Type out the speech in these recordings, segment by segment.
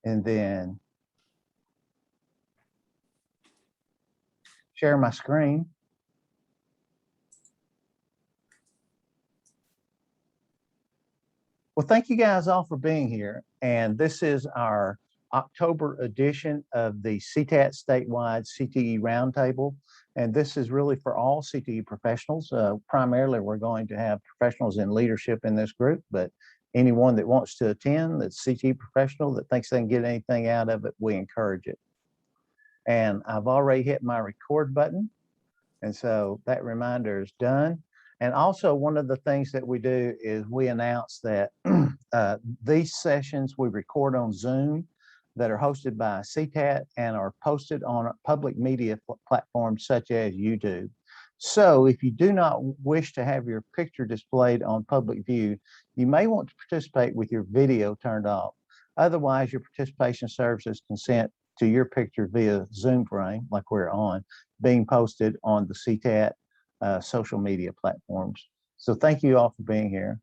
and then share my screen. Well, thank you guys all for being here. And this is our October edition of the CTAT statewide CTE Roundtable. And this is really for all CTE professionals. Primarily, we're going to have professionals in leadership in this group, but anyone that wants to attend that's CTE professional that thinks they can get anything out of it, we encourage it. And I've already hit my record button. And so that reminder is done. And also one of the things that we do is we announce that these sessions we record on Zoom that are hosted by CTAT and are posted on public media platforms such as YouTube. So if you do not wish to have your picture displayed on public view, you may want to participate with your video turned off. Otherwise, your participation serves as consent to your picture via Zoom frame, like we're on, being posted on the CTAT social media platforms. So thank you all for being here.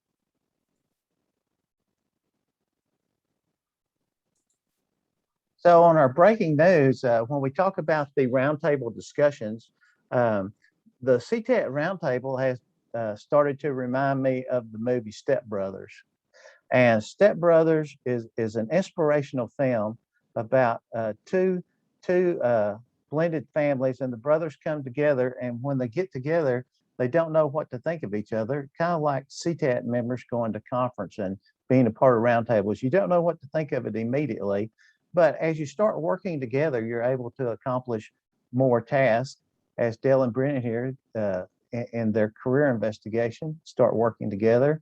So on our breaking news, when we talk about the roundtable discussions, the CTAT Roundtable has started to remind me of the movie Step Brothers. And Step Brothers is an inspirational film about two blended families, and the brothers come together, and when they get together, they don't know what to think of each other, kind of like CTAT members going to conference and being a part of roundtables. You don't know what to think of it immediately, but as you start working together, you're able to accomplish more tasks, as Dale and Brennan here in their career investigation start working together.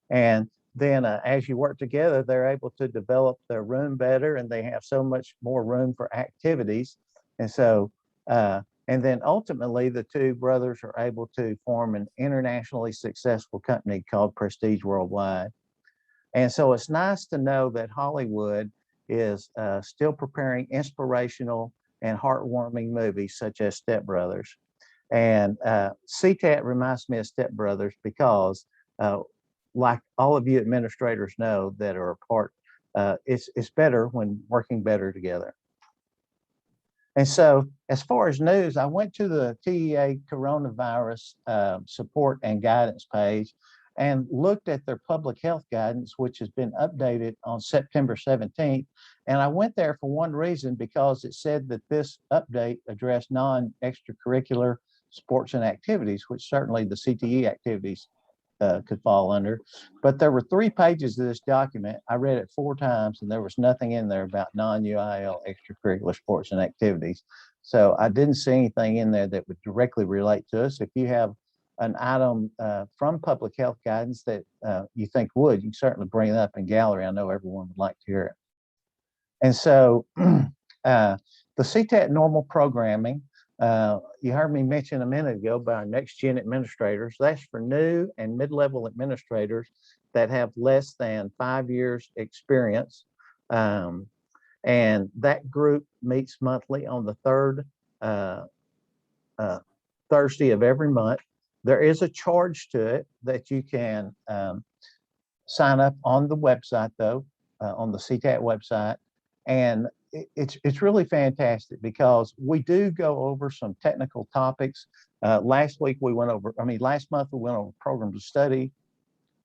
And then as you work together, they're able to develop their room better, and they have so much more room for activities. And so, and then ultimately the two brothers are able to form an internationally successful company called Prestige Worldwide. And so it's nice to know that Hollywood is still preparing inspirational and heartwarming movies such as Step Brothers. And CTAT reminds me of Step Brothers because like all of you administrators know that are a part, it's better when working better together. And so as far as news, I went to the TEA coronavirus support and guidance page and looked at their public health guidance, which has been updated on September 17th. And I went there for one reason, because it said that this update addressed non-extracurricular sports and activities, which certainly the CTE activities could fall under. But there were 3 pages of this document. I read it 4 times, and there was nothing in there about non-UIL extracurricular sports and activities. So I didn't see anything in there that would directly relate to us. If you have an item from public health guidance that you think would, you can certainly bring it up in gallery. I know everyone would like to hear it. And so the CTAT normal programming, you heard me mention a minute ago by our next gen administrators. That's for new and mid-level administrators that have less than 5 years experience. And that group meets monthly on the 3rd Thursday of every month. There is a charge to it that you can sign up on the website, though, on the CTAT website. And it's really fantastic because we do go over some technical topics. Last month we went over programs of study.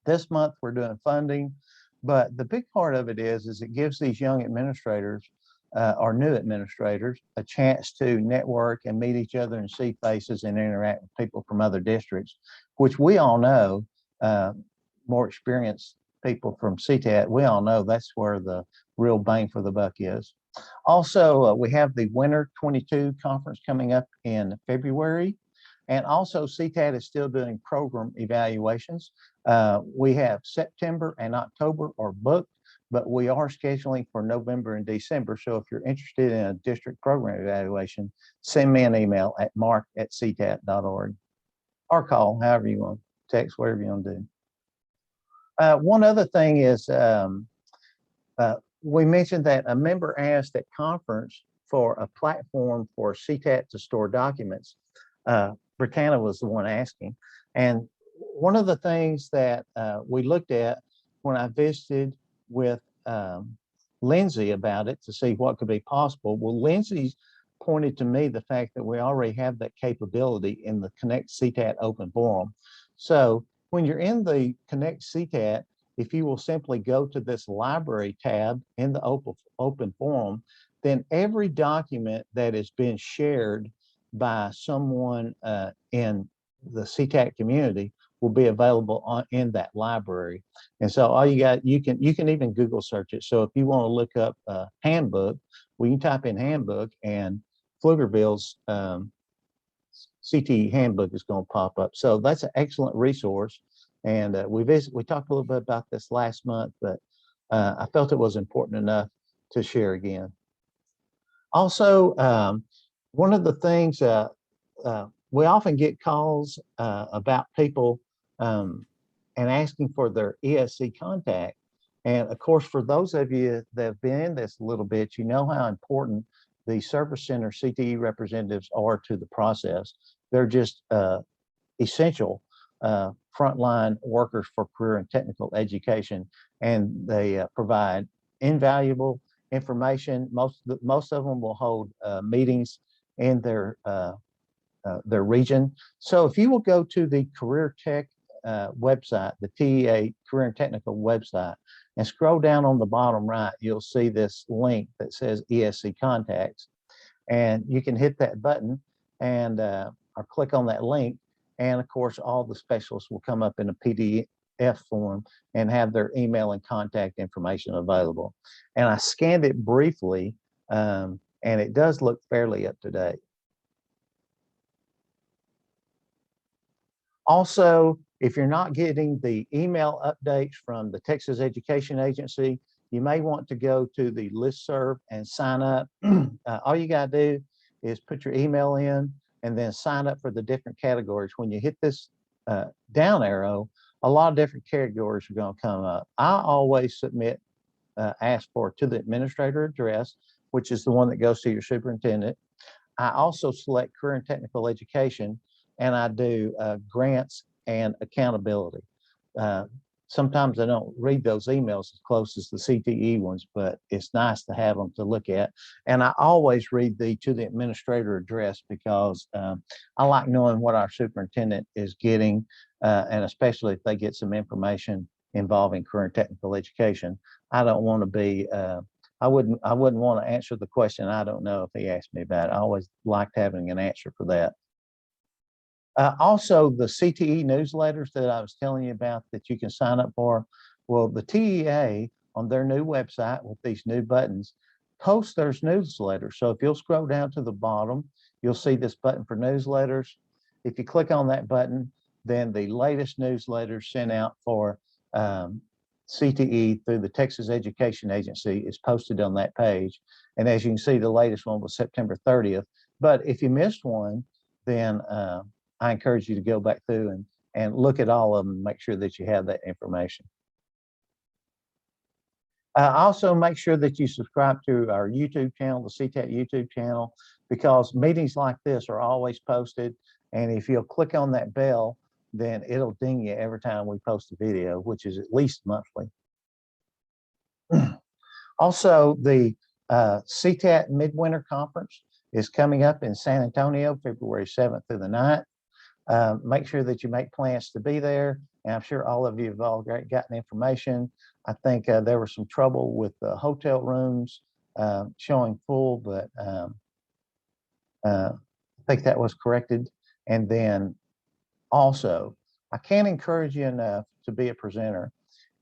This month we're doing funding. But the big part of it is it gives these young administrators or new administrators a chance to network and meet each other and see faces and interact with people from other districts, which we all know, more experienced people from CTAT, we all know that's where the real bang for the buck is. Also, we have the Winter 22 conference coming up in February. And also CTAT is still doing program evaluations. We have September and October are booked, but we are scheduling for November and December. So if you're interested in a district program evaluation, send me an email at mark@ctat.org or call, however you want, text, whatever you want to do. One other thing is we mentioned that a member asked at conference for a platform for CTAT to store documents. Britannia was the one asking. And one of the things that we looked at when I visited with Lindsay about it to see what could be possible. Well, Lindsay's pointed to me the fact that we already have that capability in the Connect CTAT open forum. So when you're in the Connect CTAT, if you will simply go to this library tab in the open forum, then every document that has been shared by someone in the CTAT community will be available in that library. And so all you got, you can even Google search it. So if you want to look up handbook, well, you type in handbook and Pflugerville's CTE handbook is going to pop up. So that's an excellent resource. And we talked a little bit about this last month, but I felt it was important enough to share again. Also, one of the things we often get calls about people and asking for their ESC contact. And of course, for those of you that have been in this a little bit, you know how important the Service Center CTE representatives are to the process. They're just essential frontline workers for career and technical education, and they provide invaluable information. Most of them will hold meetings in their region. So if you will go to the Career Tech website, the TEA Career and Technical website, and scroll down on the bottom right, you'll see this link that says ESC Contacts. And you can hit that button and or click on that link. And of course, all the specialists will come up in a PDF form and have their email and contact information available. And I scanned it briefly, and it does look fairly up to date. Also, if you're not getting the email updates from the Texas Education Agency, you may want to go to the listserv and sign up. All you got to do is put your email in and then sign up for the different categories. When you hit this down arrow, a lot of different categories are going to come up. I always submit, ask for to the administrator address, which is the one that goes to your superintendent. I also select career and technical education, and I do grants and accountability. Sometimes I don't read those emails as close as the CTE ones, but it's nice to have them to look at. And I always read the to the administrator address because I like knowing what our superintendent is getting, and especially if they get some information involving career and technical education. I don't want to be, I wouldn't want to answer the question I don't know if he asked me about it. I always liked having an answer for that. Also, the CTE newsletters that I was telling you about that you can sign up for. Well, the TEA on their new website with these new buttons posts their newsletters. So if you'll scroll down to the bottom, you'll see this button for newsletters. If you click on that button, then the latest newsletter sent out for CTE through the Texas Education Agency is posted on that page. And as you can see, the latest one was September 30th. But if you missed one, then I encourage you to go back through and look at all of them and make sure that you have that information. Also, make sure that you subscribe to our YouTube channel, the CTAT YouTube channel, because meetings like this are always posted. And if you'll click on that bell, then it'll ding you every time we post a video, which is at least monthly. Also, the CTAT Midwinter Conference is coming up in San Antonio, February 7th through the 9th. Make sure that you make plans to be there. And I'm sure all of you have all gotten information. I think there was some trouble with the hotel rooms showing full, but I think that was corrected. And then also, I can't encourage you enough to be a presenter.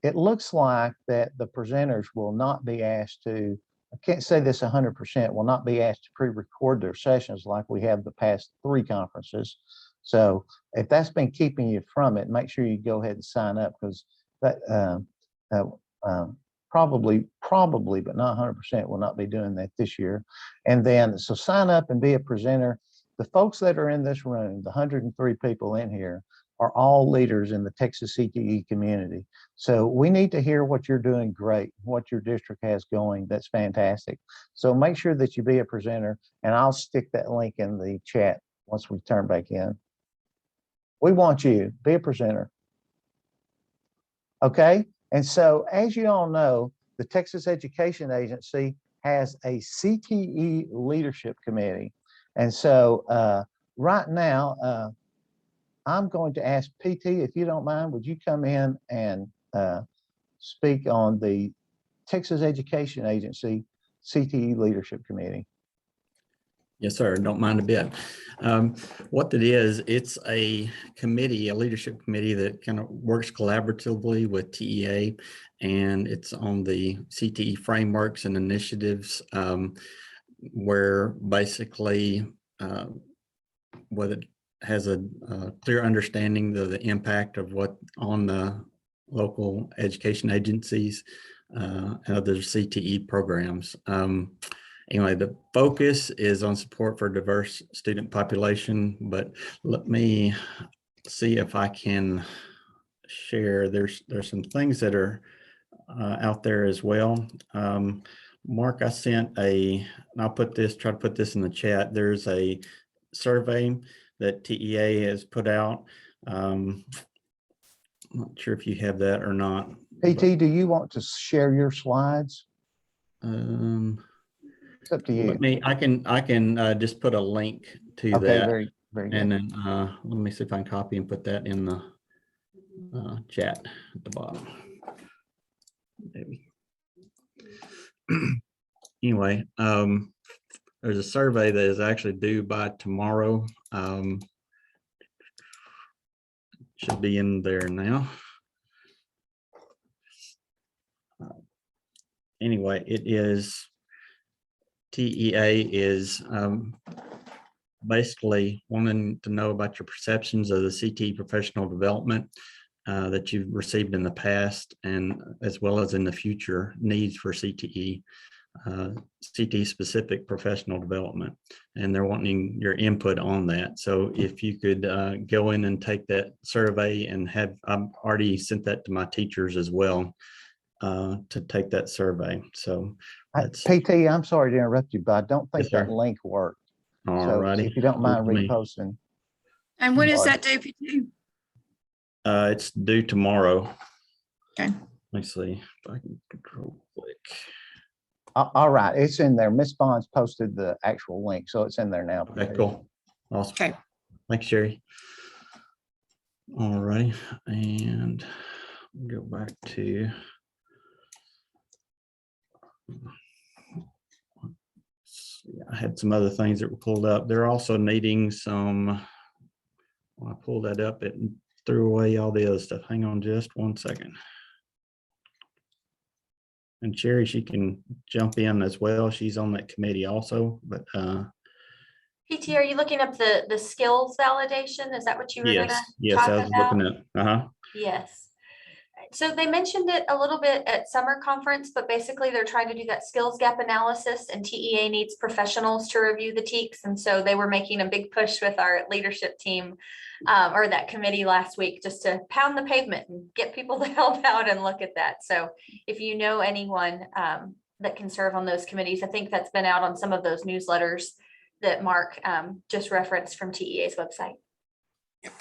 It looks like that the presenters will not be asked to, I can't say this 100%, will not be asked to pre-record their sessions like we have the past 3 conferences. So if that's been keeping you from it, make sure you go ahead and sign up, because that probably, but not 100% will not be doing that this year. And then, so sign up and be a presenter. The folks that are in this room, the 103 people in here, are all leaders in the Texas CTE community. So we need to hear what you're doing great, what your district has going. That's fantastic. So make sure that you be a presenter, and I'll stick that link in the chat once we turn back in. We want you, be a presenter. Okay, and so as you all know, the Texas Education Agency has a CTE Leadership Committee. And so right now, I'm going to ask PT, if you don't mind, would you come in and speak on the Texas Education Agency CTE Leadership Committee? Yes, sir. Don't mind a bit. What it is, it's a committee, a leadership committee that kind of works collaboratively with TEA, and it's on the CTE frameworks and initiatives, where basically what it has a clear understanding of the impact of what on the local education agencies and other CTE programs. Anyway, the focus is on support for diverse student population, but let me see if I can share. There's some things that are out there as well. Mark, I sent and I'll try to put this in the chat. There's a survey that TEA has put out. I'm not sure if you have that or not. PT, do you want to share your slides? It's up to you. I can just put a link to Okay, that. very good. And then let me see if I can copy and put that in the chat at the bottom. Maybe. Anyway, there's a survey that is actually due by tomorrow. Should be in there now. Anyway, it is TEA is basically wanting to know about your perceptions of the CTE professional development that you've received in the past, and as well as in the future needs for CTE specific professional development, and they're wanting your input on that. So if you could go in and take that survey, and I've already sent that to my teachers as well to take that survey. So PT, I'm sorry to interrupt you, but I don't think that link worked. All righty. So if you don't mind reposting. And when is that due, PT? It's due tomorrow. Okay. Let me see if I can control click. All right, it's in there. Miss Bonds posted the actual link, so it's in there now. Okay, cool. Awesome. Okay. Thanks, Sherry. All right, and go back to I had some other things that were pulled up. They're also needing some. When I pulled that up, it threw away all the other stuff. Hang on just one second. And Sherry, she can jump in as well. She's on that committee also, but PT, are you looking up the skills validation? Is that what you were going to yes, I was about? looking at. Yes. So they mentioned it a little bit at summer conference, but basically they're trying to do that skills gap analysis, and TEA needs professionals to review the TEKS. And so they were making a big push with our leadership team or that committee last week, just to pound the pavement and get people to help out and look at that. So if you know anyone that can serve on those committees, I think that's been out on some of those newsletters that Mark just referenced from TEA's website. Yep.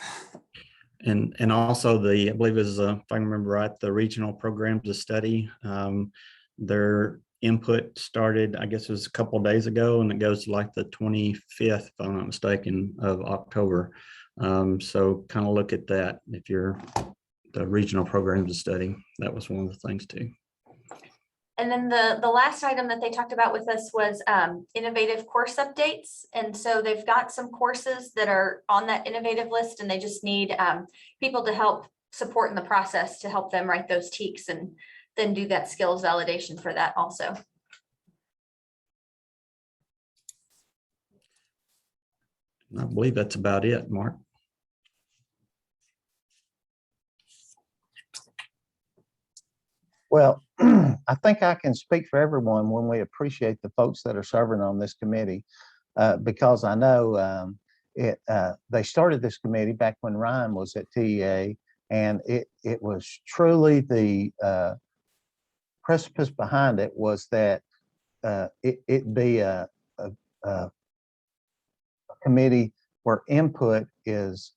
And also I believe is if I remember right, the regional programs of study, their input started, I guess it was a couple of days ago, and it goes to like the 25th, if I'm not mistaken, of October. So kind of look at that if you're the regional programs of study. That was one of the things too. And then the last item that they talked about with us was innovative course updates. And so they've got some courses that are on that innovative list, and they just need people to help support in the process to help them write those TEKS and then do that skills validation for that also. I believe that's about it, Mark. Well, I think I can speak for everyone when we appreciate the folks that are serving on this committee, because I know they started this committee back when Ryan was at TEA, and it was truly the precipice behind it was that it be a committee where input is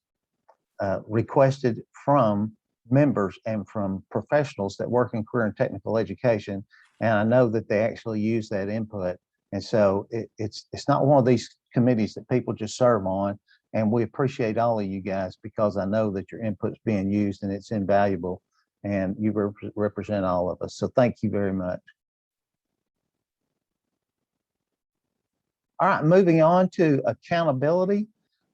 requested from members and from professionals that work in career and technical education, And I know that they actually use that input. And so it's not one of these committees that people just serve on. And we appreciate all of you guys because I know that your input's being used and it's invaluable, and you represent all of us. So thank you very much. All right, moving on to accountability.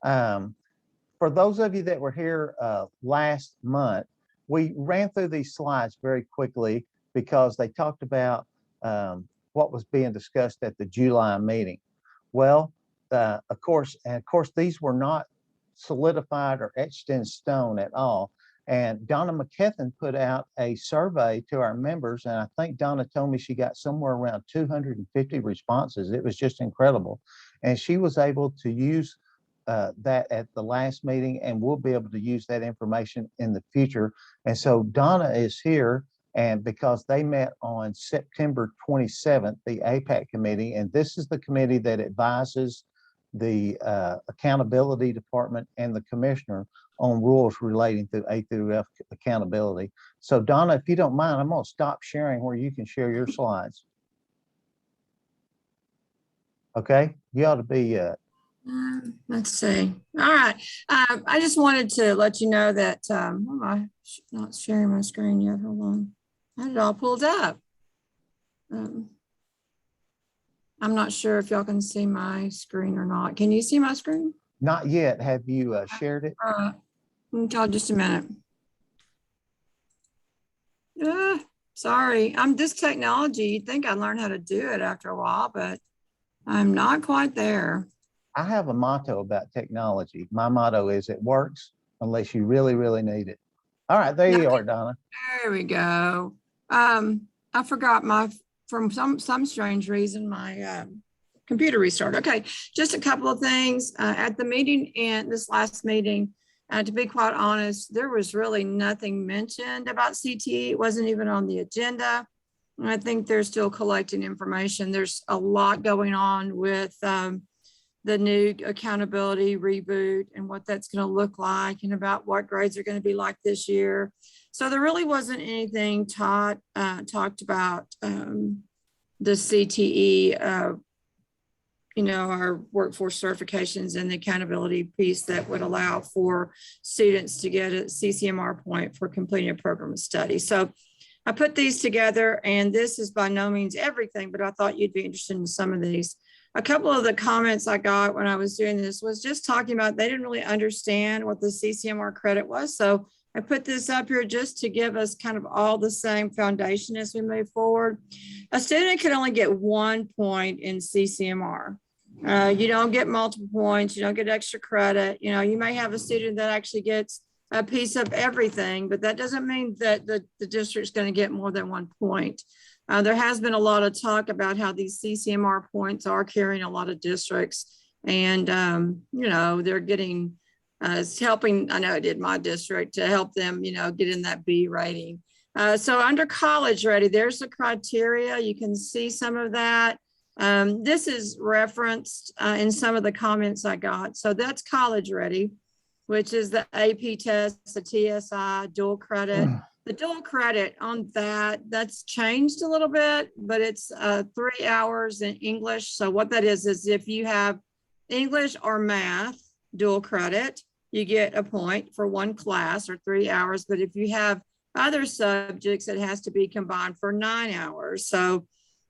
For those of you that were here last month, we ran through these slides very quickly because they talked about what was being discussed at the July meeting. Well, of course, these were not solidified or etched in stone at all. And Donna McKethan put out a survey to our members, and I think Donna told me she got somewhere around 250 responses. It was just incredible. And she was able to use that at the last meeting, and we'll be able to use that information in the future. And so Donna is here, and because they met on September 27th, the APAC committee, and this is the committee that advises the accountability department and the commissioner on rules relating to A through F accountability. So Donna, if you don't mind, I'm going to stop sharing where you can share your slides. Okay, you ought to be Let's see. All right. I just wanted to let you know that am I not sharing my screen yet? Hold on. I had it all pulled up. I'm not sure if y'all can see my screen or not. Can you see my screen? Not yet. Have you shared it? Until just a minute. Sorry, I'm this technology. You'd think I'd learn how to do it after a while, but I'm not quite there. I have a motto about technology. My motto is it works unless you really, really need it. All right, there you are, Donna. There we go. I forgot from some strange reason, my computer restart. Okay, just a couple of things. At the meeting and this last meeting, to be quite honest, there was really nothing mentioned about CTE. It wasn't even on the agenda. And I think they're still collecting information. There's a lot going on with the new accountability reboot and what that's going to look like and about what grades are going to be like this year. So there really wasn't anything talked about the CTE, our workforce certifications and the accountability piece that would allow for students to get a CCMR point for completing a program of study. So I put these together, and this is by no means everything, but I thought you'd be interested in some of these. A couple of the comments I got when I was doing this was just talking about they didn't really understand what the CCMR credit was. So I put this up here just to give us kind of all the same foundation as we move forward. A student can only get 1 point in CCMR. You don't get multiple points. You don't get extra credit. You may have a student that actually gets a piece of everything, but that doesn't mean that the district's going to get more than 1 point. There has been a lot of talk about how these CCMR points are carrying a lot of districts, and they're getting it's helping. I know it did my district to help them get in that B rating. So under college ready, there's the criteria. You can see some of that. This is referenced in some of the comments I got. So that's college ready, which is the AP test, the TSI, dual credit. The dual credit on that's changed a little bit, but it's 3 hours in English. So what that is if you have English or math dual credit, you get a point for one class or 3 hours. But if you have other subjects, it has to be combined for 9 hours. So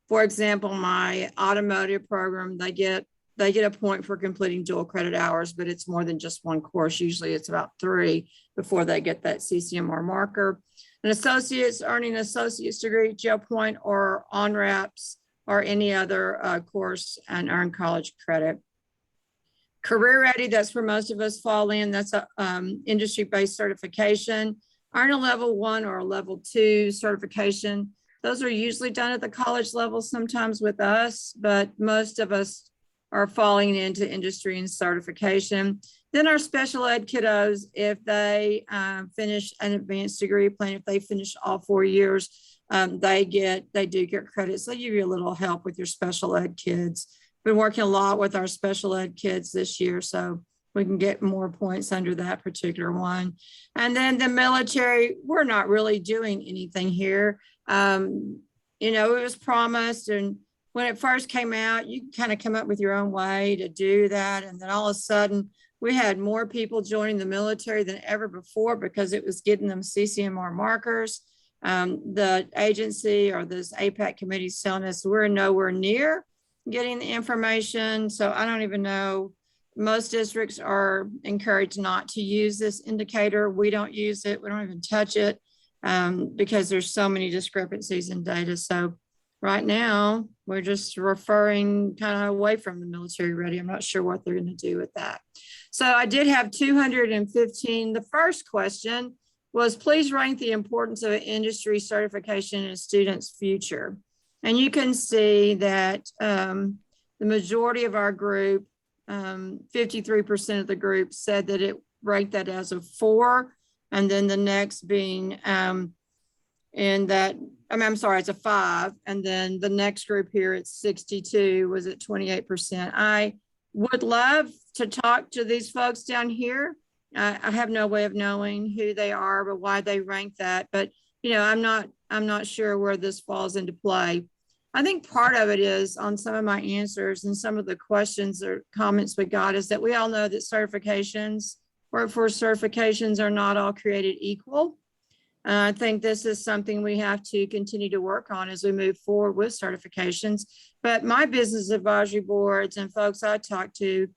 for example, my automotive program, they get a point for completing dual credit hours, but it's more than just one course. Usually it's about 3 before they get that CCMR marker. An associate's earning an associate's degree, jail point, or on-raps, or any other course and earn college credit. Career ready, that's where most of us fall in. That's a industry-based certification. Earn a level 1 or a level 2 certification. Those are usually done at the college level, sometimes with us, but most of us are falling into industry and certification. Then our special ed kiddos, if they finish an advanced degree plan, if they finish all 4 years, they do get credit. So they give you a little help with your special ed kids. Been working a lot with our special ed kids this year, so we can get more points under that particular one. And then the military, we're not really doing anything here. you know, it was promised, and when it first came out, you kind of come up with your own way to do that. And then all of a sudden, we had more people joining the military than ever before because it was getting them CCMR markers. The agency or this APAC committee is telling us we're nowhere near getting the information. So I don't even know. Most districts are encouraged not to use this indicator. We don't use it. We don't even touch it because there's so many discrepancies in data. So right now, we're just referring kind of away from the military ready. I'm not sure what they're going to do with that. So I did have 215. The first question was, please rank the importance of an industry certification in a student's future. And you can see that the majority of our group, 53% of the group said that it ranked that as a 4. And then the next being in that, I'm sorry, it's a 5. And then the next group here, it's 62, was at 28%. I would love to talk to these folks down here. I have no way of knowing who they are, but why they rank that. But, you know, I'm not sure where this falls into play. I think part of it is on some of my answers and some of the questions or comments we got is that we all know that certifications, workforce certifications, are not all created equal. I think this is something we have to continue to work on as we move forward with certifications. But my business advisory boards and folks I talk to,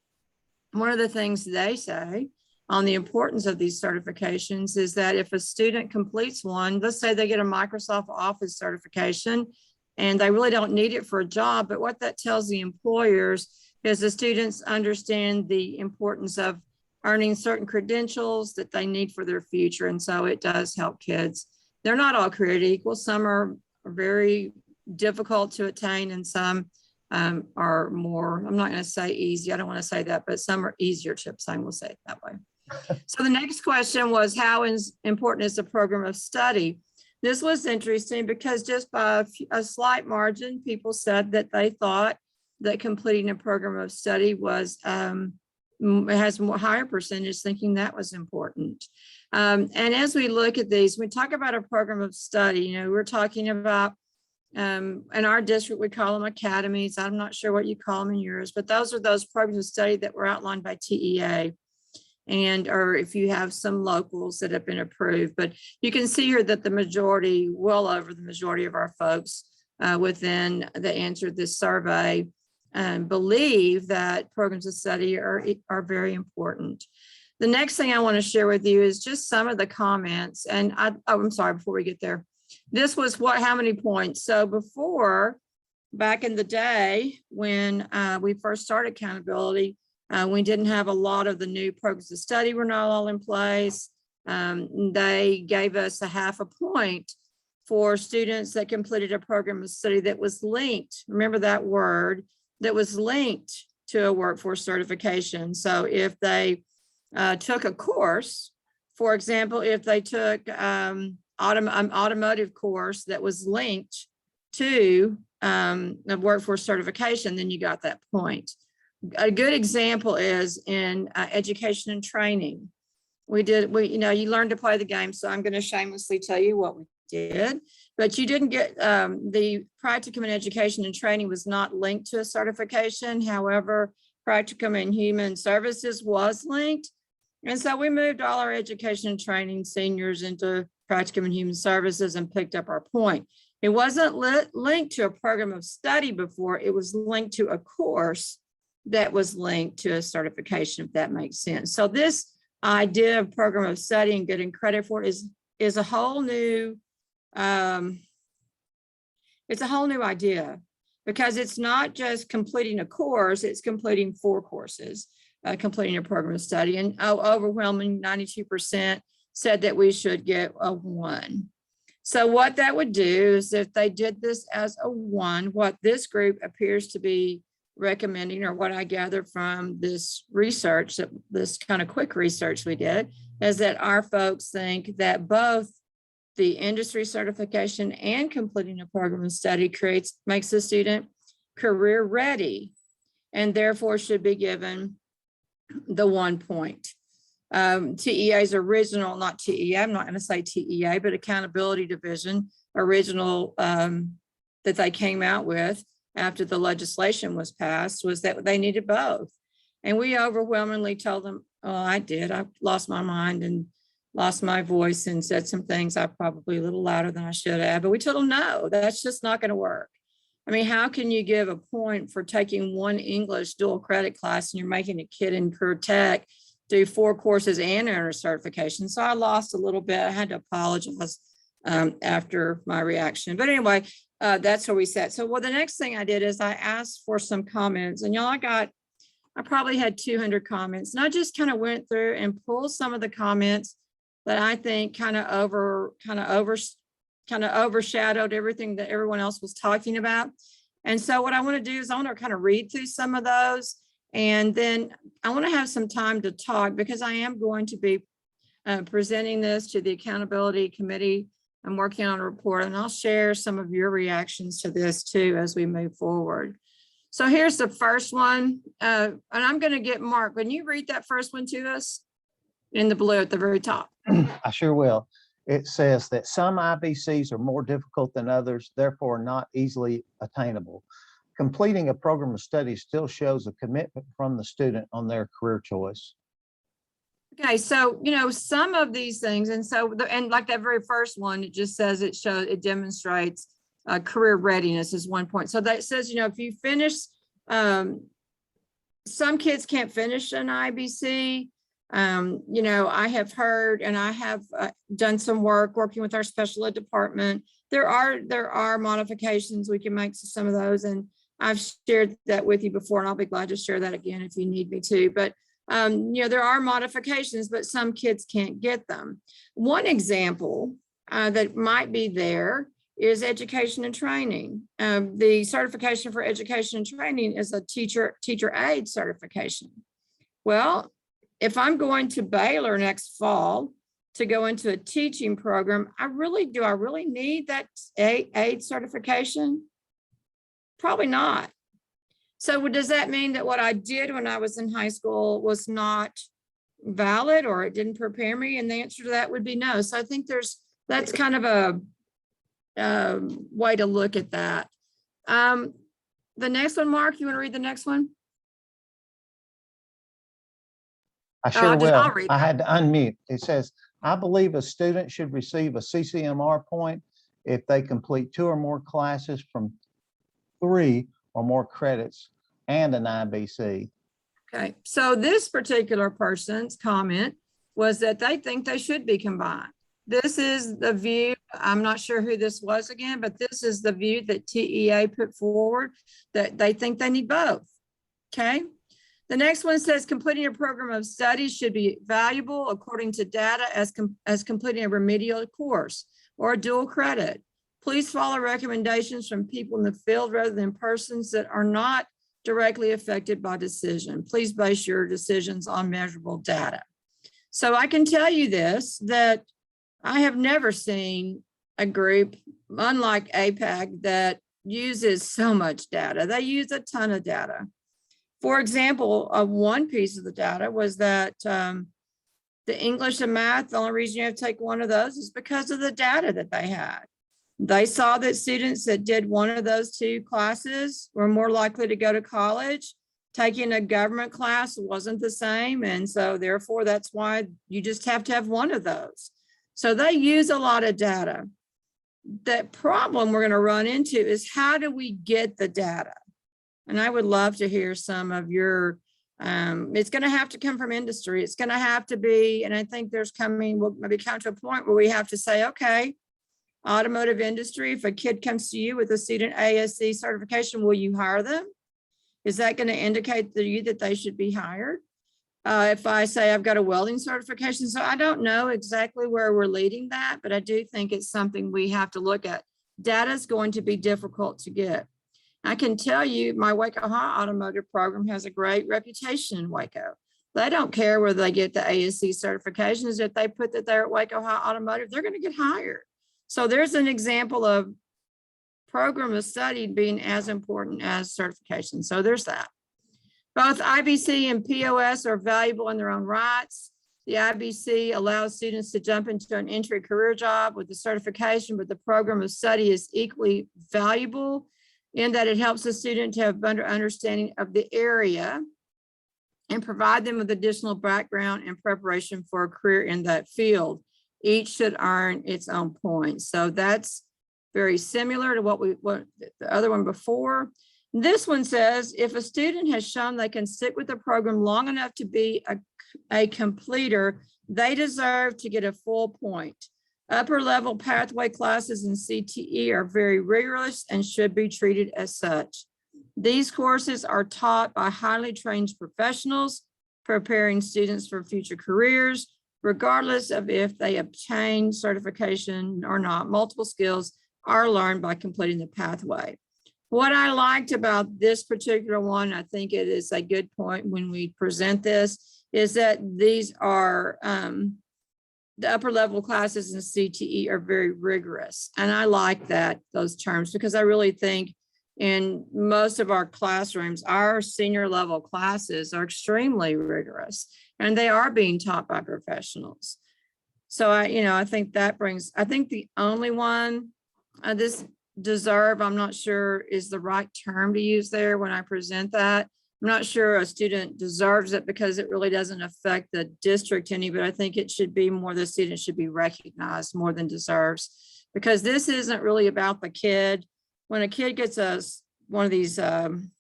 one of the things they say on the importance of these certifications is that if a student completes one, let's say they get a Microsoft Office certification and they really don't need it for a job, but what that tells the employers is the students understand the importance of earning certain credentials that they need for their future. And so it does help kids. They're not all created equal. Some are very difficult to attain and some are more, I'm not going to say easy, I don't want to say that, but some are easier to obtain, we'll say it that way. So the next question was, how important is the program of study? This was interesting because just by a slight margin, people said that they thought that completing a program of study was, it has a higher percentage thinking that was important. And as we look at these, we talk about a program of study, you know, we're talking about, in our district, we call them academies. I'm not sure what you call them in yours, but those are those programs of study that were outlined by TEA. And, or if you have some locals that have been approved, but you can see here that the majority, well over the majority of our folks within the answer to this survey believe that programs of study are very important. The next thing I want to share with you is just some of the comments. And I'm sorry, before we get there, this was how many points? So before, back in the day, when we first started accountability, we didn't have a lot of the new programs of study were not all in place. They gave us a half a point for students that completed a program of study that was linked, remember that word, that was linked to a workforce certification. So if they took a course, for example, if they took an automotive course that was linked to a workforce certification, then you got that point. A good example is in education and training. You learned to play the game. So I'm going to shamelessly tell you what we did, but you didn't get the practicum in education and training was not linked to a certification. However, practicum in human services was linked. And so we moved all our education and training seniors into practicum in human services and picked up our point. It wasn't linked to a program of study before. It was linked to a course that was linked to a certification, if that makes sense. So this idea of program of study and getting credit for it is a whole new, it's a whole new idea, because it's not just completing a course, it's completing 4 courses, completing a program of study. And overwhelming 92% said that we should get a 1. So what that would do is if they did this as a 1, what this group appears to be recommending, or what I gathered from this research, this kind of quick research we did, is that our folks think that both the industry certification and completing a program of study makes the student career ready, and therefore should be given the 1 point. TEA's original, not TEA, I'm not going to say TEA, but Accountability Division original that they came out with after the legislation was passed was that they needed both. And we overwhelmingly told them, oh, I did. I lost my mind and lost my voice and said some things I probably a little louder than I should have. But we told them, no, that's just not going to work. I mean, how can you give a point for taking one English dual credit class and you're making a kid in career tech do 4 courses and earn a certification? So I lost a little bit. I had to apologize after my reaction. But anyway, that's where we sat. So well, the next thing I did is I asked for some comments, and y'all, I probably had 200 comments, and I just kind of went through and pulled some of the comments that I think kind of overshadowed everything that everyone else was talking about. And so what I want to do is I want to kind of read through some of those, and then I want to have some time to talk, because I am going to be presenting this to the accountability committee. I'm working on a report, and I'll share some of your reactions to this too as we move forward. So here's the first one, and I'm going to get Mark. When you read that first one to us in the blue at the very top. I sure will. It says that some IBCs are more difficult than others, therefore not easily attainable. Completing a program of study still shows a commitment from the student on their career choice. Okay, so, you know, some of these things, and so, and like that very first one, it just says it demonstrates career readiness is one point. So that says, you know, if you finish, some kids can't finish an IBC. You know, I have heard, and I have done some work working with our special ed department. There are modifications we can make to some of those, and I've shared that with you before, and I'll be glad to share that again if you need me to. But you know, there are modifications, but some kids can't get them. One example that might be there is education and training. The certification for education and training is a teacher aide certification. Well, if I'm going to Baylor next fall to go into a teaching program, do I really need that aide certification? Probably not. So does that mean that what I did when I was in high school was not valid, or it didn't prepare me? And the answer to that would be no. So I think that's kind of a way to look at that. The next one, Mark, you want to read the next one? I sure will. I'll read I had to unmute. It says, I believe a student should receive a CCMR point if they complete 2 or more classes from 3 or more credits and an IBC. Okay, so this particular person's comment was that they think they should be combined. This is the view, I'm not sure who this was again, but this is the view that TEA put forward, that they think they need both. Okay. The next one says completing a program of study should be valuable according to data as completing a remedial course or a dual credit. Please follow recommendations from people in the field rather than persons that are not directly affected by decision. Please base your decisions on measurable data. So I can tell you this, that I have never seen a group, unlike APAC, that uses so much data. They use a ton of data. For example, one piece of the data was that the English and math, the only reason you have to take one of those is because of the data that they had. They saw that students that did one of those 2 classes were more likely to go to college. Taking a government class wasn't the same. And so therefore, that's why you just have to have one of those. So they use a lot of data. The problem we're going to run into is, how do we get the data? And I would love to hear some of your, it's going to have to come from industry. It's going to have to be, and I think we'll maybe come to a point where we have to say, okay, automotive industry, if a kid comes to you with a student ASC certification, will you hire them? Is that going to indicate to you that they should be hired? If I say I've got a welding certification, so I don't know exactly where we're leading that, but I do think it's something we have to look at. Data is going to be difficult to get. I can tell you my Waco High automotive program has a great reputation in Waco. They don't care whether they get the ASC certifications. If they put that they're at Waco High Automotive, they're going to get hired. So there's an example of program of study being as important as certification. So there's that. Both IBC and POS are valuable in their own rights. The IBC allows students to jump into an entry career job with the certification, but the program of study is equally valuable in that it helps the student to have better understanding of the area and provide them with additional background and preparation for a career in that field. Each should earn its own points. So that's very similar to what the other one before. This one says, if a student has shown they can stick with the program long enough to be a completer, they deserve to get a full point. Upper level pathway classes in CTE are very rigorous and should be treated as such. These courses are taught by highly trained professionals, preparing students for future careers, regardless of if they obtain certification or not. Multiple skills are learned by completing the pathway. What I liked about this particular one, I think it is a good point when we present this, is that these are the upper level classes in CTE are very rigorous. And I like that, those terms, because I really think in most of our classrooms, our senior level classes are extremely rigorous and they are being taught by professionals. So I think that brings, I think the only one, this deserve, I'm not sure is the right term to use there when I present that. I'm not sure a student deserves it because it really doesn't affect the district any, but I think it should be more, the student should be recognized more than deserves, because this isn't really about the kid. When a kid gets one of these, when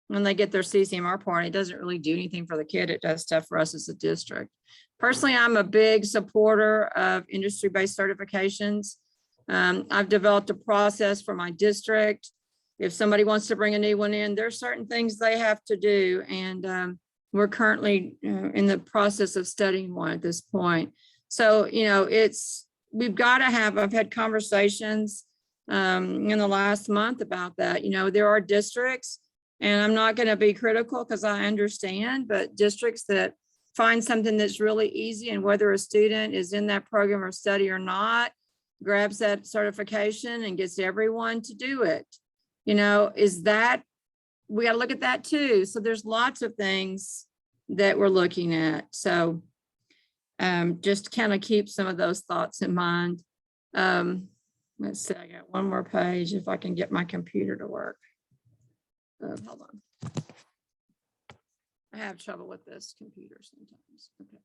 they get their CCMR point, it doesn't really do anything for the kid. It does stuff for us as a district. Personally, I'm a big supporter of industry-based certifications. I've developed a process for my district. If somebody wants to bring a new one in, there's certain things they have to do. And we're currently in the process of studying one at this point. So, we've got to have, I've had conversations in the last month about that. There are districts, and I'm not going to be critical because I understand, but districts that find something that's really easy, and whether a student is in that program or study or not, grabs that certification and gets everyone to do it. Is that, we got to look at that too. So there's lots of things that we're looking at. So just kind of keep some of those thoughts in mind. Let's see, I got one more page if I can get my computer to work. Hold on. I have trouble with this computer sometimes. Okay.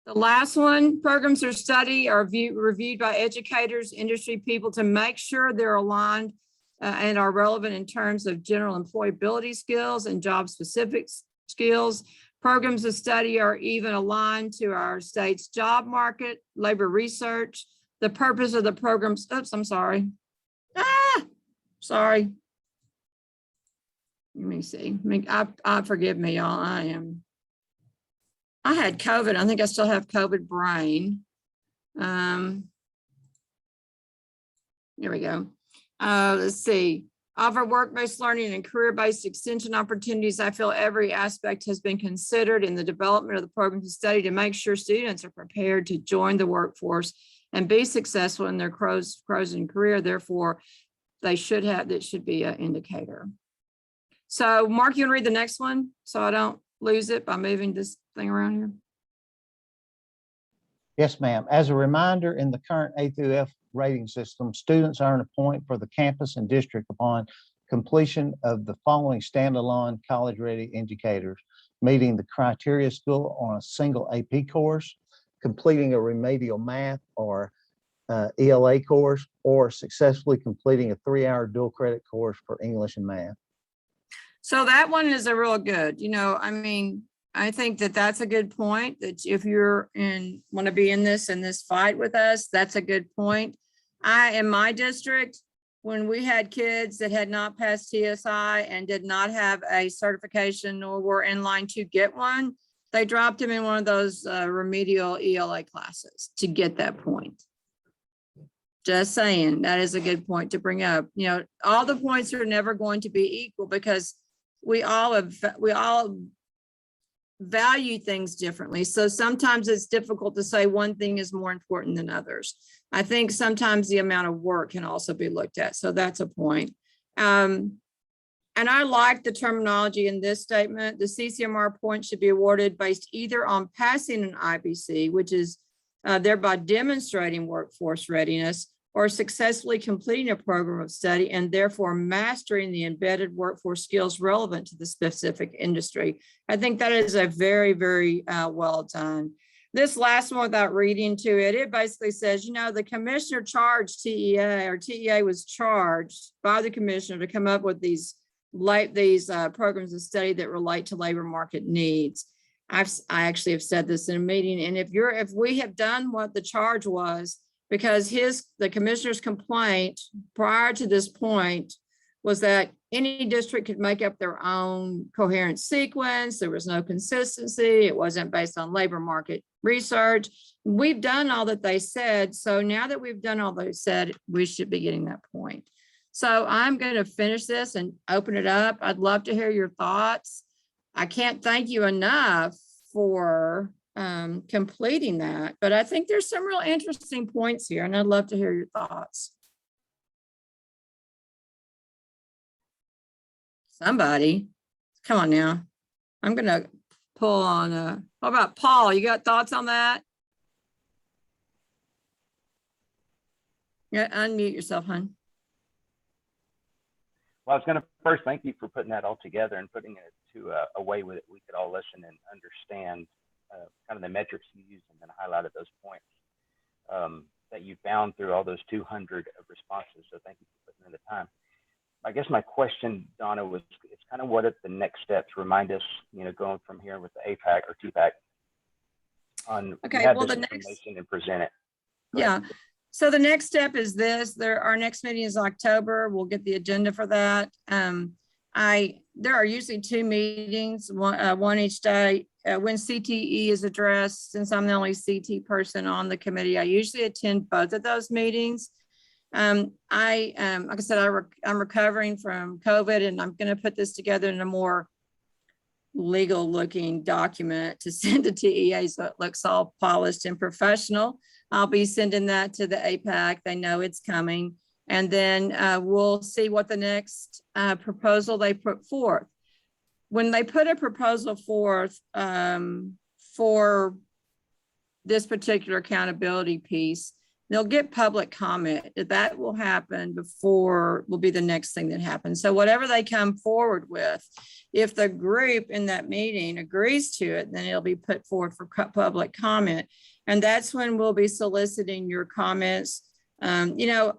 The last one, programs or study are reviewed by educators, industry people to make sure they're aligned and are relevant in terms of general employability skills and job specific skills. Programs of study are even aligned to our state's job market, labor research. The purpose of the programs, oops, I'm sorry. Sorry. Let me see. I forgive me, y'all. I had COVID. I think I still have COVID brain. Here we go. Let's see. Offer work-based learning and career-based extension opportunities. I feel every aspect has been considered in the development of the program to study to make sure students are prepared to join the workforce and be successful in their chosen career. Therefore, that should be an indicator. So Mark, you want to read the next one so I don't lose it by moving this thing around here? Yes, ma'am. As a reminder, in the current A through F rating system, students earn a point for the campus and district upon completion of the following standalone college-ready indicators: meeting the criteria school on a single AP course, completing a remedial math or ELA course, or successfully completing a 3-hour dual credit course for English and math. So that one is a real good, I think that that's a good point, that if you're want to be in this fight with us, that's a good point. In my district, when we had kids that had not passed TSI and did not have a certification or were in line to get one, they dropped them in one of those remedial ELA classes to get that point. Just saying, that is a good point to bring up. All the points are never going to be equal because we all value things differently. So sometimes it's difficult to say one thing is more important than others. I think sometimes the amount of work can also be looked at. So that's a point. And I like the terminology in this statement. The CCMR points should be awarded based either on passing an IBC, which is thereby demonstrating workforce readiness, or successfully completing a program of study and therefore mastering the embedded workforce skills relevant to the specific industry. I think that is a very, very well done. This last one, without reading to it, it basically says, you know, the commissioner charged TEA, or TEA was charged by the commissioner to come up with these programs of study that relate to labor market needs. I actually have said this in a meeting, and if we have done what the charge was, because the commissioner's complaint prior to this point was that any district could make up their own coherent sequence. There was no consistency. It wasn't based on labor market research. We've done all that they said. So now that we've done all they said, we should be getting that point. So I'm going to finish this and open it up. I'd love to hear your thoughts. I can't thank you enough for completing that, but I think there's some real interesting points here, and I'd love to hear your thoughts. Somebody, come on now. I'm gonna pull on, how about Paul? You got thoughts on that? Yeah, unmute yourself, hon. Well, I was going to first thank you for putting that all together and putting it to a way that we could all listen and understand kind of the metrics you used, and then highlighted those points that you found through all those 200 responses. So thank you for putting in the time. I guess my question, Donna, was it's kind of what are the next steps? Remind us, you know, going from here with the APAC or TPAC on Well, the next and present it. Yeah. So the next step is this. Our next meeting is October. We'll get the agenda for that. There are usually 2 meetings, one each day. When CTE is addressed, since I'm the only CT person on the committee, I usually attend both of those meetings. Like I said, I'm recovering from COVID, and I'm going to put this together in a more legal looking document to send to TEA so it looks all polished and professional. I'll be sending that to the APAC. They know it's coming. And then we'll see what the next proposal they put forth. When they put a proposal forth for this particular accountability piece, they'll get public comment. That will happen will be the next thing that happens. So whatever they come forward with, if the group in that meeting agrees to it, then it'll be put forward for public comment. And that's when we'll be soliciting your comments. You know,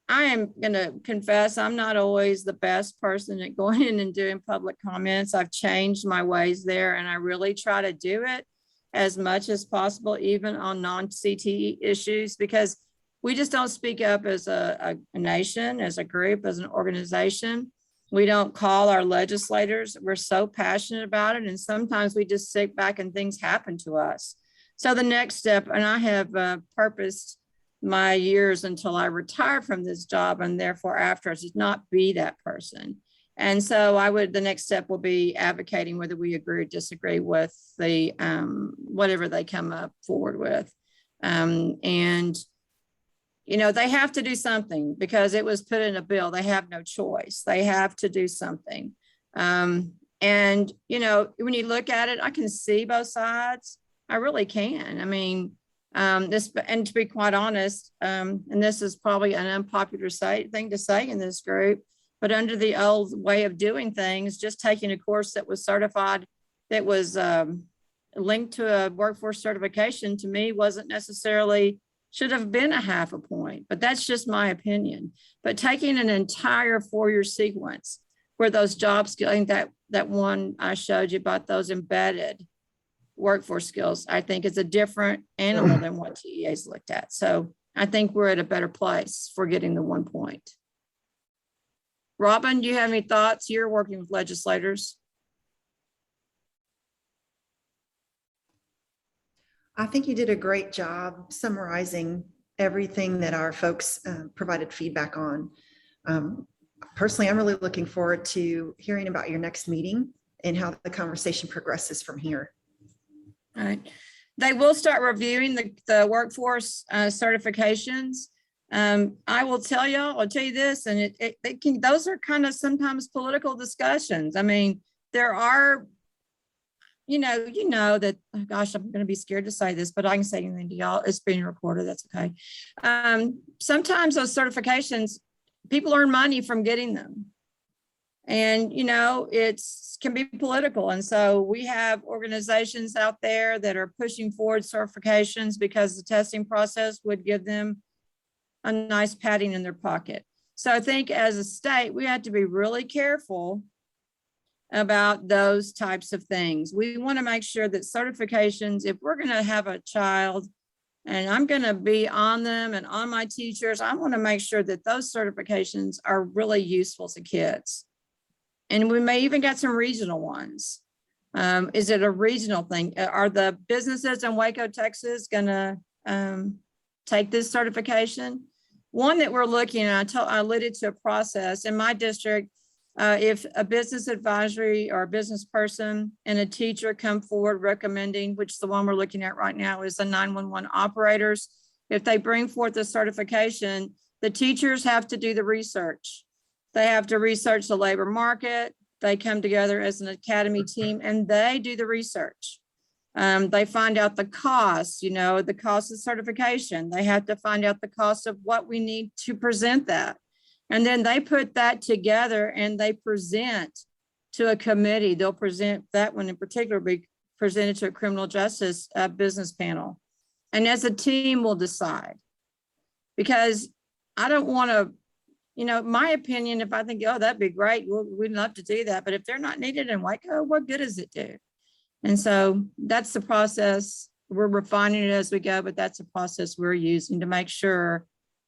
I am going to confess, I'm not always the best person at going in and doing public comments. I've changed my ways there, and I really try to do it as much as possible, even on non-CTE issues, because we just don't speak up as a nation, as a group, as an organization. We don't call our legislators. We're so passionate about it, and sometimes we just sit back and things happen to us. So the next step, and I have purposed my years until I retire from this job, and therefore after, to not be that person. And so the next step will be advocating whether we agree or disagree with the whatever they come up forward with. And, you know, they have to do something because it was put in a bill. They have no choice. They have to do something. And, you know, when you look at it, I can see both sides. I really can. I mean, and to be quite honest, and this is probably an unpopular thing to say in this group, but under the old way of doing things, just taking a course that was certified, that was linked to a workforce certification, to me wasn't necessarily, should have been a half a point, but that's just my opinion. But taking an entire 4-year sequence where those jobs, I think that one I showed you about those embedded workforce skills, I think is a different animal than what TEA's looked at. So I think we're at a better place for getting the 1 point. Robin, do you have any thoughts? You're working with legislators. I think you did a great job summarizing everything that our folks provided feedback on. Personally, I'm really looking forward to hearing about your next meeting and how the conversation progresses from here. All right. They will start reviewing the workforce certifications I will tell y'all, I'll tell you this, and it can, those are kind of sometimes political discussions. I mean, there are, you know that, oh gosh, I'm going to be scared to say this, but I can say anything to y'all. It's being recorded. That's okay. Sometimes those certifications, people earn money from getting them. And, it's can be political. And so we have organizations out there that are pushing forward certifications because the testing process would give them a nice padding in their pocket. So I think as a state, we have to be really careful about those types of things. We want to make sure that certifications, if we're going to have a child and I'm going to be on them and on my teachers, I want to make sure that those certifications are really useful to kids. And we may even get some regional ones. Is it a regional thing? Are the businesses in Waco, Texas going to take this certification? One that we're looking at, I alluded to a process in my district. If a business advisory or a business person and a teacher come forward recommending, which the one we're looking at right now is the 911 operators. If they bring forth a certification, the teachers have to do the research. They have to research the labor market. They come together as an academy team and they do the research. They find out the cost, the cost of certification. They have to find out the cost of what we need to present that. And then they put that together and they present to a committee. They'll present that one in particular, be presented to a criminal justice business panel. And as a team, we'll decide. Because I don't want to, my opinion, if I think, oh, that'd be great, we'd love to do that. But if they're not needed in Waco, what good does it do? And so that's the process. We're refining it as we go, but that's the process we're using to make sure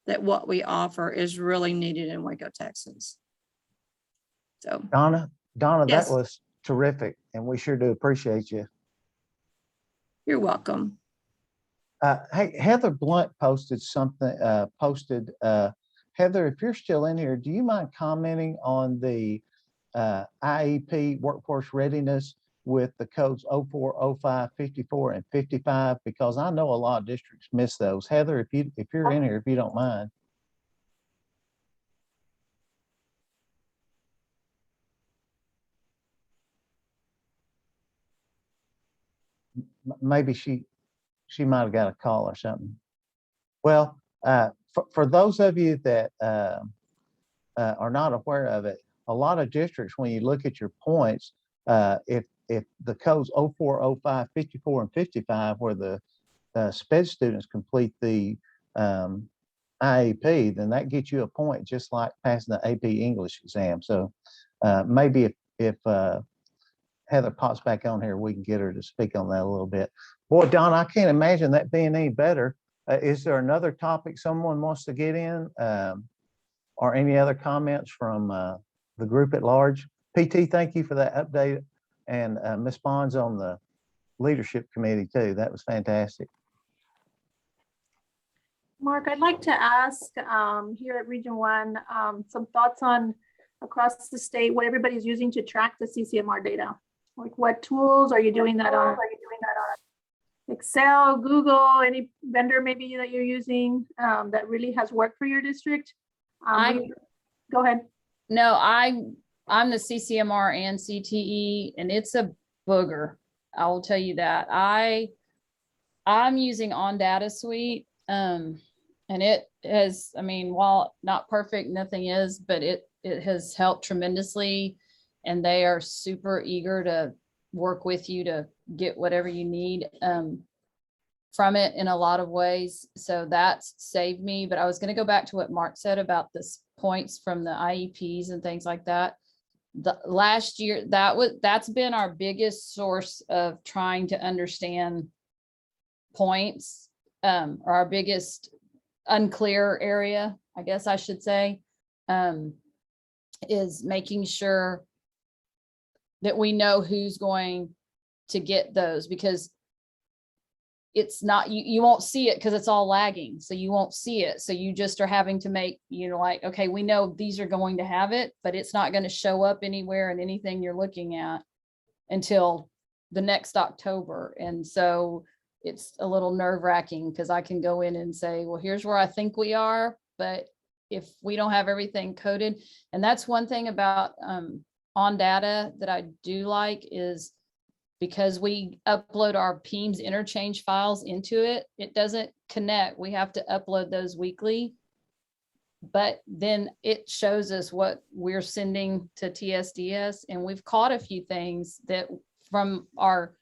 that what we offer is really needed in Waco, Texas. So Donna, yes. That was terrific. And we sure do appreciate you. You're welcome. Hey, Heather Blunt posted something, Heather, if you're still in here, do you mind commenting on the IEP workforce readiness with the codes 04, 05, 54, and 55? Because I know a lot of districts miss those. Heather, if you're in here, if you don't mind. Maybe she might have got a call or something. Well, for those of you that are not aware of it, a lot of districts, when you look at your points, if the codes 04, 05, 54, and 55, where the SPED students complete the IEP, then that gets you a point, just like passing the AP English exam. So maybe if Heather pops back on here, we can get her to speak on that a little bit. Boy, Don, I can't imagine that being any better. Is there another topic someone wants to get in, or any other comments from the group at large? PT, thank you for that update. And Ms. Bonds on the leadership committee too. That was fantastic. Mark, I'd like to ask here at Region 1 some thoughts on across the state what everybody's using to track the CCMR data. Like what tools are you doing that on? Excel, Google, any vendor maybe that you're using that really has worked for your district? Go ahead. No, I'm the CCMR and CTE, and it's a booger. I will tell you that. I'm using OnData Suite, and it has, while not perfect, nothing is, but it has helped tremendously, and they are super eager to work with you to get whatever you need from it in a lot of ways. So that's saved me. But I was going to go back to what Mark said about this points from the IEPs and things like that. The last year, that's been our biggest source of trying to understand points, or our biggest unclear area, I guess I should say, is making sure that we know who's going to get those, because it's not, you won't see it because it's all lagging. So you won't see it. So you just are having to make, like, okay, we know these are going to have it, but it's not going to show up anywhere in anything you're looking at until the next October. And so it's a little nerve wracking because I can go in and say, well, here's where I think we are, but if we don't have everything coded, and that's one thing about on data that I do like is because we upload our PEMS interchange files into it, it doesn't connect. We have to upload those weekly, but then it shows us what we're sending to TSDS. And we've caught a few things that from our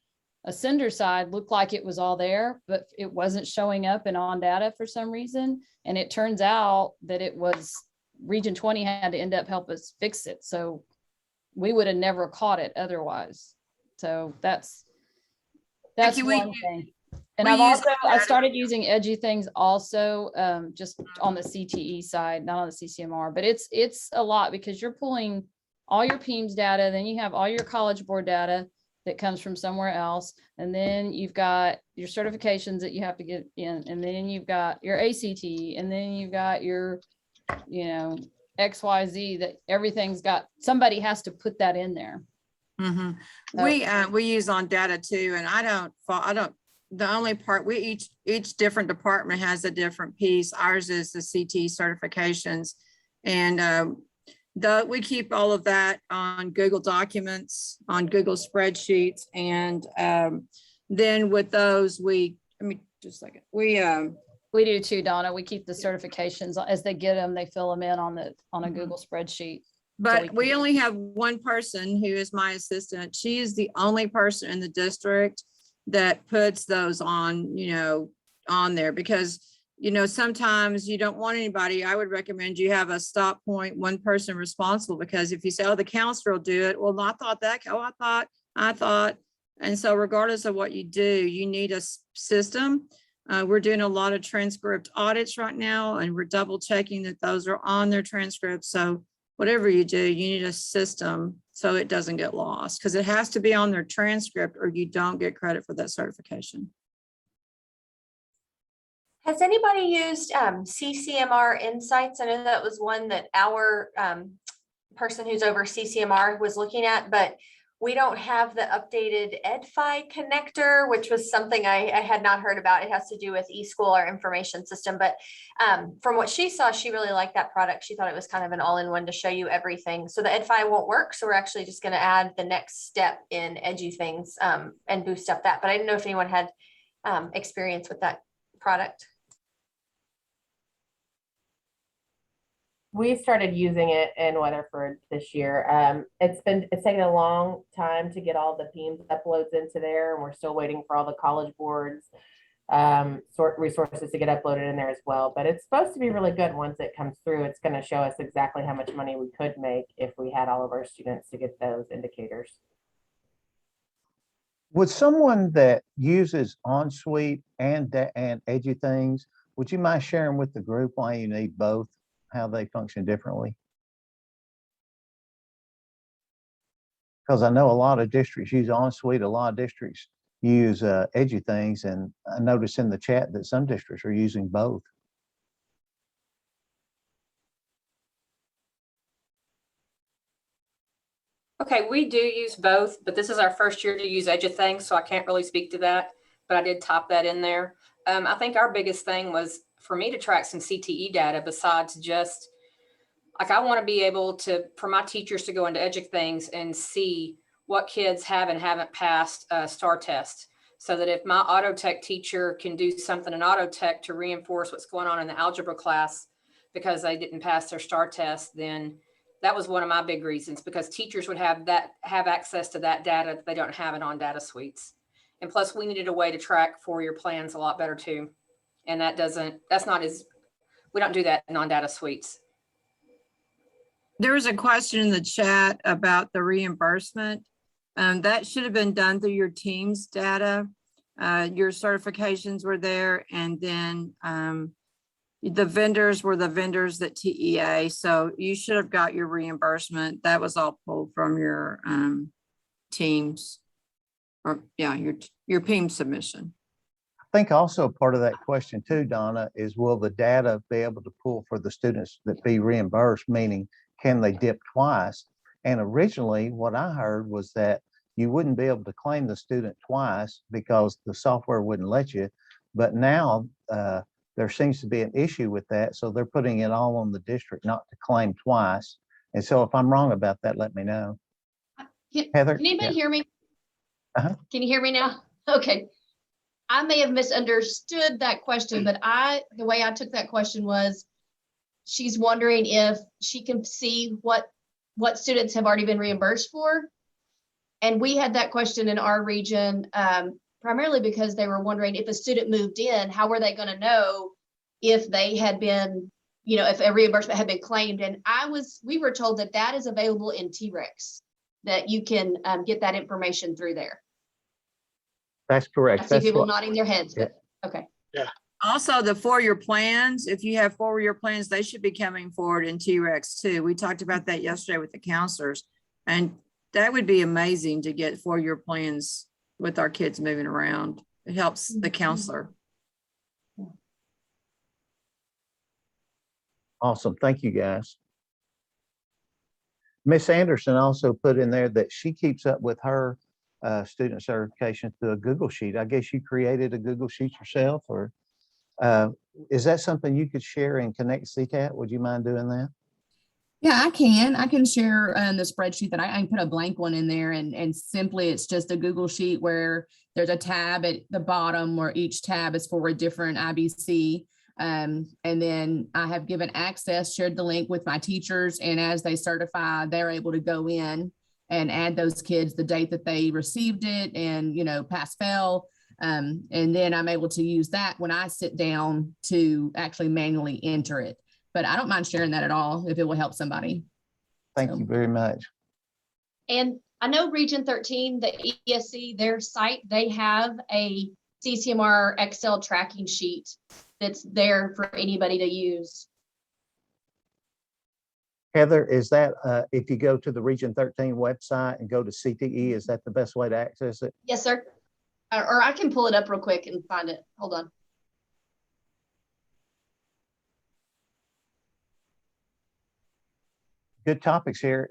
sender side looked like it was all there, but it wasn't showing up in on data for some reason. And it turns out that it was Region 20 had to end up help us fix it. So we would have never caught it otherwise. So that's Becky, one thing. And we use I started using edgy things also, just on the CTE side, not on the CCMR, but it's a lot because you're pulling all your PEMS data, then you have all your College Board data that comes from somewhere else. And then you've got your certifications that you have to get in, and then you've got your ACT, and then you've got your, XYZ, that everything's got, somebody has to put that in there. Mm-hmm. So- We use on data too, and I don't, the only part, each different department has a different piece. Ours is the CTE certifications. And we keep all of that on Google Documents, on Google Spreadsheets. And then with those, just a second. We do too, Donna. We keep the certifications as they get them, they fill them in on a Mhm. Google spreadsheet. But we only have one person who is my assistant. She is the only person in the district that puts those on, on there because, sometimes you don't want anybody. I would recommend you have a stop point, one person responsible, because if you say, oh, the counselor will do it. Well, I thought. And so regardless of what you do, you need a system. We're doing a lot of transcript audits right now, and we're double checking that those are on their transcripts. So whatever you do, you need a system so it doesn't get lost, because it has to be on their transcript or you don't get credit for that certification. Has anybody used CCMR Insights? I know that was one that our person who's over CCMR was looking at, but we don't have the updated EdFi connector, which was something I had not heard about. It has to do with eSchool, our information system. But from what she saw, she really liked that product. She thought it was kind of an all-in-one to show you everything. So the EdFi won't work. So we're actually just going to add the next step in edgy things and boost up that. But I didn't know if anyone had experience with that product. We started using it in Weatherford this year. It's taken a long time to get all the PEMS uploads into there, and we're still waiting for all the College Boards resources to get uploaded in there as well. But it's supposed to be really good once it comes through. It's going to show us exactly how much money we could make if we had all of our students to get those indicators. Would someone that uses OnSuite and EduThings, would you mind sharing with the group why you need both, how they function differently? Because I know a lot of districts use OnSuite, a lot of districts use EduThings, and I noticed in the chat that some districts are using both. Okay, we do use both, but this is our first year to use EduThings, so I can't really speak to that, but I did type that in there. I think our biggest thing was for me to track some CTE data besides just, like, I want to be able to, for my teachers to go into EduThings and see what kids have and haven't passed STAR tests, so that if my auto tech teacher can do something in auto tech to reinforce what's going on in the algebra class because they didn't pass their STAR test, then that was one of my big reasons, because teachers would have access to that data that they don't have it on data suites. And plus we needed a way to track FourYear Plans a lot better too. And we don't do that in non-data suites. There was a question in the chat about the reimbursement. That should have been done through your team's data. Your certifications were there, and then the vendors were the vendors that TEA. So you should have got your reimbursement. That was all pulled from your teams, or yeah, your PEM submission. I think also part of that question too, Donna, is will the data be able to pull for the students that be reimbursed, meaning can they dip twice? And originally what I heard was that you wouldn't be able to claim the student twice because the software wouldn't let you. But now there seems to be an issue with that. So they're putting it all on the district not to claim twice. And so if I'm wrong about that, let me know. Heather? Can anybody Yeah. hear me? Uh-huh. Can you hear me now? Okay. I may have misunderstood that question, but the way I took that question was she's wondering if she can see what students have already been reimbursed for. And we had that question in our region, primarily because they were wondering if a student moved in, how were they going to know if they had been, if a reimbursement had been claimed? And we were told that that is available in T-Rex, that you can get that information through there. That's correct. I see people nodding their heads, but okay. Yeah. Also, the FourYear plans, if you have FourYear plans, they should be coming forward in T-Rex too. We talked about that yesterday with the counselors, and that would be amazing to get FourYear plans with our kids moving around. It helps the counselor. Awesome. Thank you, guys. Miss Anderson also put in there that she keeps up with her student certification through a Google Sheet. I guess you created a Google Sheet yourself, or is that something you could share and connect CTAT? Would you mind doing that? Yeah, I can share the spreadsheet that I can put a blank one in there, and simply it's just a Google Sheet where there's a tab at the bottom where each tab is for a different IBC. And then I have given access, shared the link with my teachers, and as they certify, they're able to go in and add those kids, the date that they received it, and pass fail. And then I'm able to use that when I sit down to actually manually enter it. But I don't mind sharing that at all if it will help somebody. Thank you very much. And I know Region 13, the ESC, their site, they have a CCMR Excel tracking sheet that's there for anybody to use. Heather, is that if you go to the Region 13 website and go to CTE, is that the best way to access it? Yes, sir. Or I can pull it up real quick and find it. Hold on. Good topics here.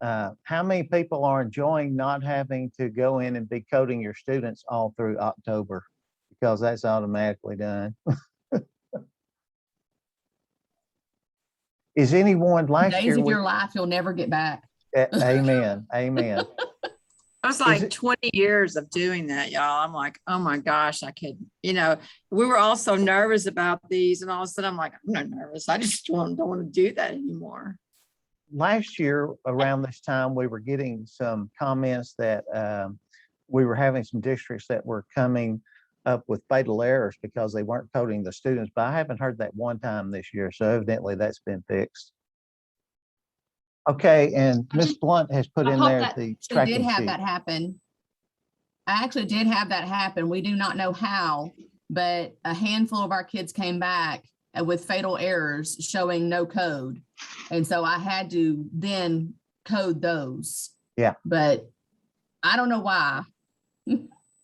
How many people are enjoying not having to go in and be coding your students all through October, because that's automatically done? Is anyone last Days year? of your life you'll never get back. Amen. Amen. It was like 20 years of doing that, y'all. I'm like, oh my gosh, I could, we were all so nervous about these, and all of a sudden I'm like, I'm not nervous. I just don't want to do that anymore. Last year around this time, we were getting some comments that we were having some districts that were coming up with fatal errors because they weren't coding the students, but I haven't heard that one time this year. So evidently that's been fixed. Okay, and Ms. Blunt has put in there the tracking sheet. Did have that happen. I actually did have that happen. We do not know how, but a handful of our kids came back with fatal errors showing no code. And so I had to then code those. Yeah. But I don't know why.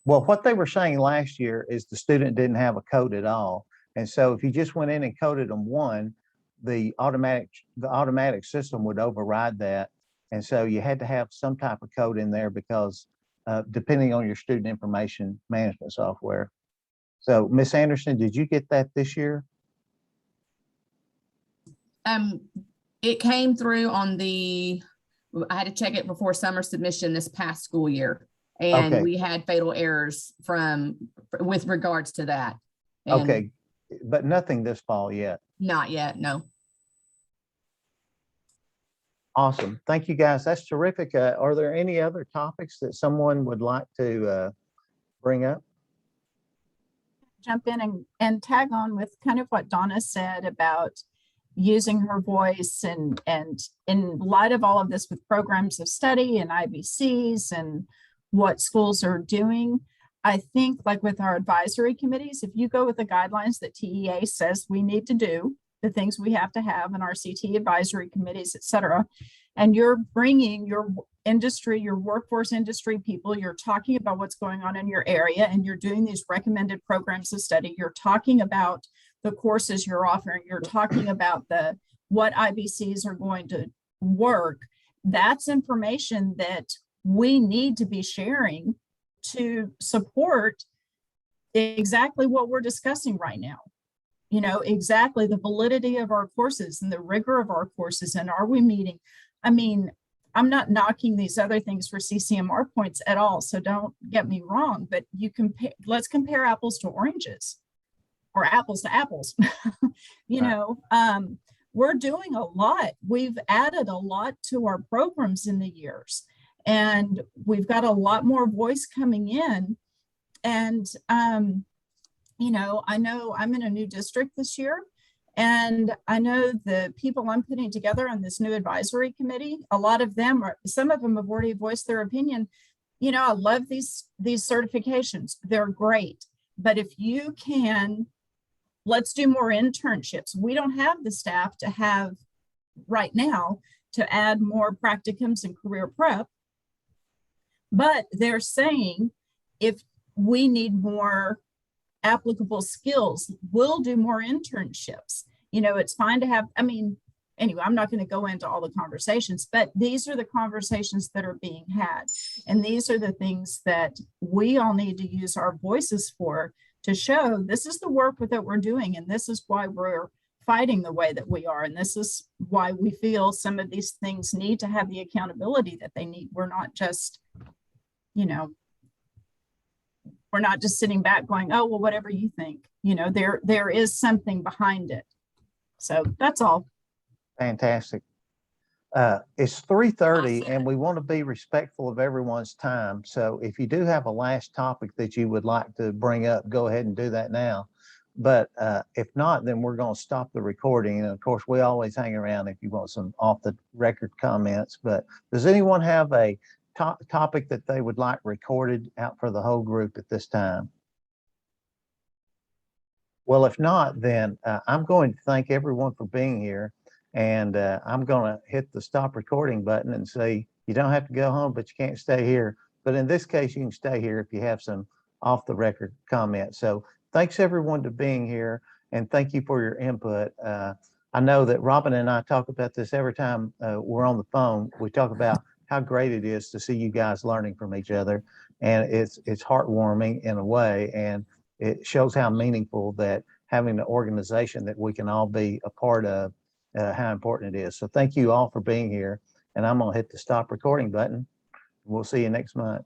Well, what they were saying last year is the student didn't have a code at all. And so if you just went in and coded them one, the automatic system would override that. And so you had to have some type of code in there because depending on your student information management software. So Ms. Anderson, did you get that this year? It came through on I had to check it before summer submission this past school year. And okay. We had fatal errors with regards to that. And okay, but nothing this fall yet. Not yet, no. Awesome. Thank you, guys. That's terrific. Are there any other topics that someone would like to bring up? Jump in and tag on with kind of what Donna said about using her voice and in light of all of this with programs of study and IBCs and what schools are doing. I think like with our advisory committees, if you go with the guidelines that TEA says we need to do, the things we have to have in our CTE advisory committees, et cetera, and you're bringing your industry, your workforce industry people, you're talking about what's going on in your area, and you're doing these recommended programs of study, you're talking about the courses you're offering, you're talking about what IBCs are going to work. That's information that we need to be sharing to support exactly what we're discussing right now. exactly the validity of our courses and the rigor of our courses, and are we meeting? I mean, I'm not knocking these other things for CCMR points at all, so don't get me wrong, but let's compare apples to oranges, or apples to apples. We're doing a lot. We've added a lot to our programs in the years, and we've got a lot more voice coming in. And, I know I'm in a new district this year, and I know the people I'm putting together on this new advisory committee, some of them have already voiced their opinion. I love these certifications. They're great. But if you can, let's do more internships. We don't have the staff to have right now to add more practicums and career prep. But they're saying if we need more applicable skills, we'll do more internships. It's fine to have, anyway, I'm not going to go into all the conversations, but these are the conversations that are being had. And these are the things that we all need to use our voices for, to show this is the work that we're doing. And this is why we're fighting the way that we are. And this is why we feel some of these things need to have the accountability that they need. We're not just, we're not just sitting back going, oh, well, whatever you think, there is something behind it. So that's all. Fantastic. It's 3:30 and we want to be respectful of everyone's time. So if you do have a last topic that you would like to bring up, go ahead and do that now. But if not, then we're going to stop the recording. And of course, we always hang around if you want some off the record comments. But does anyone have a topic that they would like recorded out for the whole group at this time? Well, if not, then I'm going to thank everyone for being here. And I'm going to hit the stop recording button and say, you don't have to go home, but you can't stay here. But in this case, you can stay here if you have some off the record comments. So thanks everyone to being here, and thank you for your input. I know that Robin and I talk about this every time we're on the phone. We talk about how great it is to see you guys learning from each other. And it's heartwarming in a way, and it shows how meaningful that having an organization that we can all be a part of, how important it is. So thank you all for being here. And I'm going to hit the stop recording button. We'll see you next month.